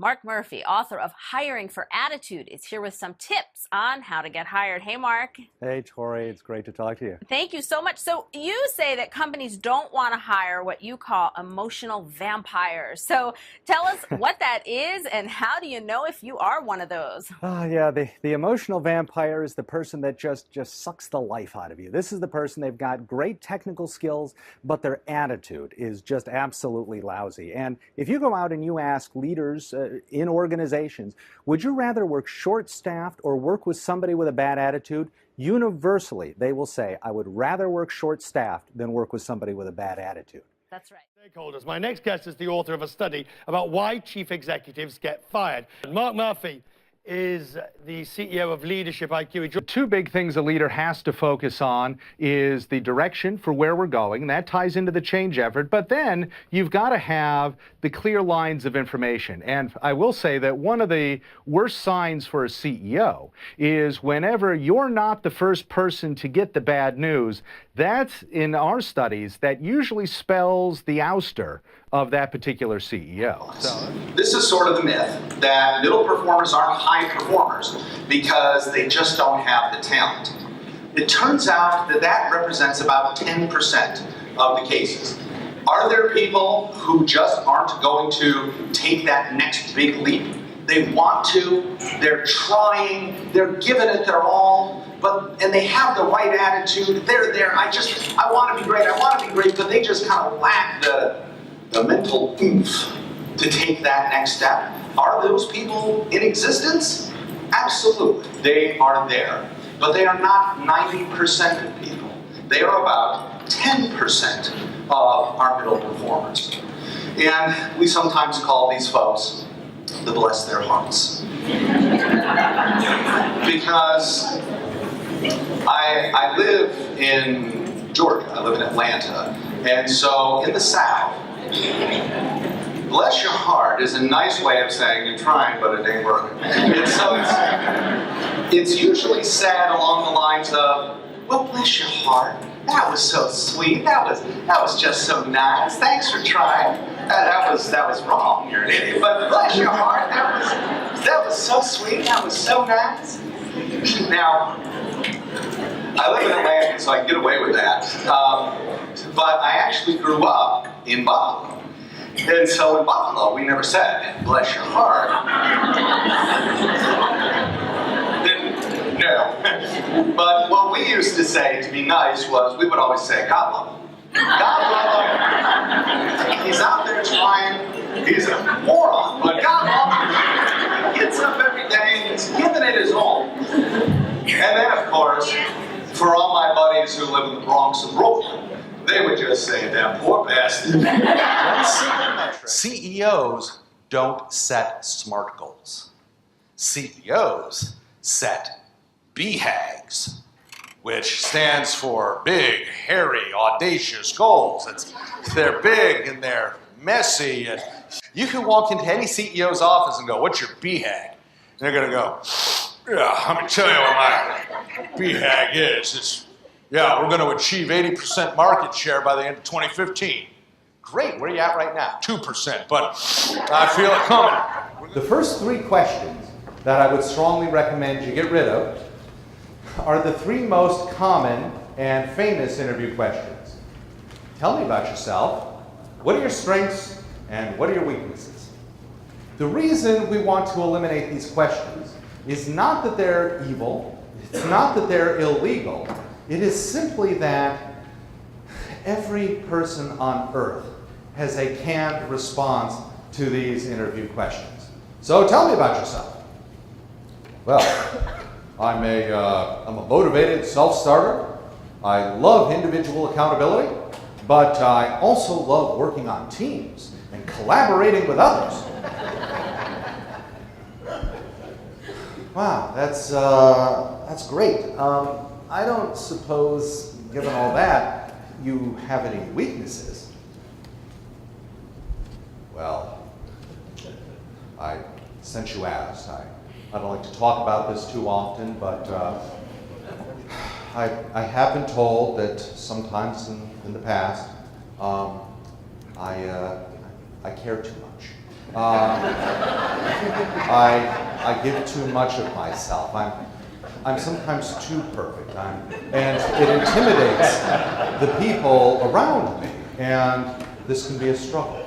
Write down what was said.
Mark Murphy, author of Hiring for Attitude, is here with some tips on how to get hired. Hey, Mark. Hey, Tori. It's great to talk to you. Thank you so much. So you say that companies don't want to hire what you call emotional vampires. So tell us what that is and how do you know if you are one of those? Yeah, the emotional vampire is the person that just sucks the life out of you. This is the person, they've got great technical skills, but their attitude is just absolutely lousy. And if you go out and you ask leaders in organizations, would you rather work short-staffed or work with somebody with a bad attitude? Universally, they will say, I would rather work short-staffed than work with somebody with a bad attitude. That's right. Stakeholders. My next guest is the author of a study about why chief executives get fired. Mark Murphy is the CEO of Leadership IQ. Two big things a leader has to focus on is the direction for where we're going, and that ties into the change effort, but then you've got to have the clear lines of information. And I will say that one of the worst signs for a CEO is whenever you're not the first person to get the bad news. That's, in our studies, that usually spells the ouster of that particular CEO. So this is sort of the myth that middle performers aren't high performers because they just don't have the talent. It turns out that that represents about 10% of the cases. Are there people who just aren't going to take that next big leap? They want to, they're trying, they're giving it their all, and they have the right attitude. They're there, I want to be great, but they just kind of lack the mental oomph to take that next step. Are those people in existence? Absolutely, they are there. But they are not 90% of people. They are about 10% of our middle performers. And we sometimes call these folks the bless their hearts. Because I live in Georgia, I live in Atlanta, and so in the South, bless your heart is a nice way of saying you're trying, but it ain't working. It's usually said along the lines of, well, bless your heart, that was so sweet, that was just so nice, thanks for trying. That was wrong, you're an idiot, but bless your heart, that was so sweet, that was so nice. Now, I live in Atlanta, so I can get away with that. But I actually grew up in Buffalo. And so in Buffalo, we never said, bless your heart. No. But what we used to say to be nice was, we would always say, God love him. God love him. He's out there trying. He's a moron, but God love him. He gets up every day and he's giving it his all. And then, of course, for all my buddies who live in the Bronx and Brooklyn, they would just say, that poor bastard. CEOs don't set SMART goals. CEOs set BHAGs, which stands for big, hairy, audacious goals. They're big and they're messy. And you can walk into any CEO's office and go, what's your BHAG? And they're going to go, yeah, let me tell you what my BHAG is. Yeah, we're going to achieve 80% market share by the end of 2015. Great, where are you at right now? 2%, but I feel it coming. The first three questions that I would strongly recommend you get rid of are the three most common and famous interview questions. Tell me about yourself. What are your strengths and what are your weaknesses? The reason we want to eliminate these questions is not that they're evil, it's not that they're illegal, it is simply that every person on earth has a canned response to these interview questions. So tell me about yourself. Well, I'm a motivated self-starter. I love individual accountability, but I also love working on teams and collaborating with others. Wow, that's great. I don't suppose, given all that, you have any weaknesses. Well, since you asked, I don't like to talk about this too often, but I have been told that sometimes in the past, I care too much. I give too much of myself. I'm sometimes too perfect. And it intimidates the people around me. And this can be a struggle.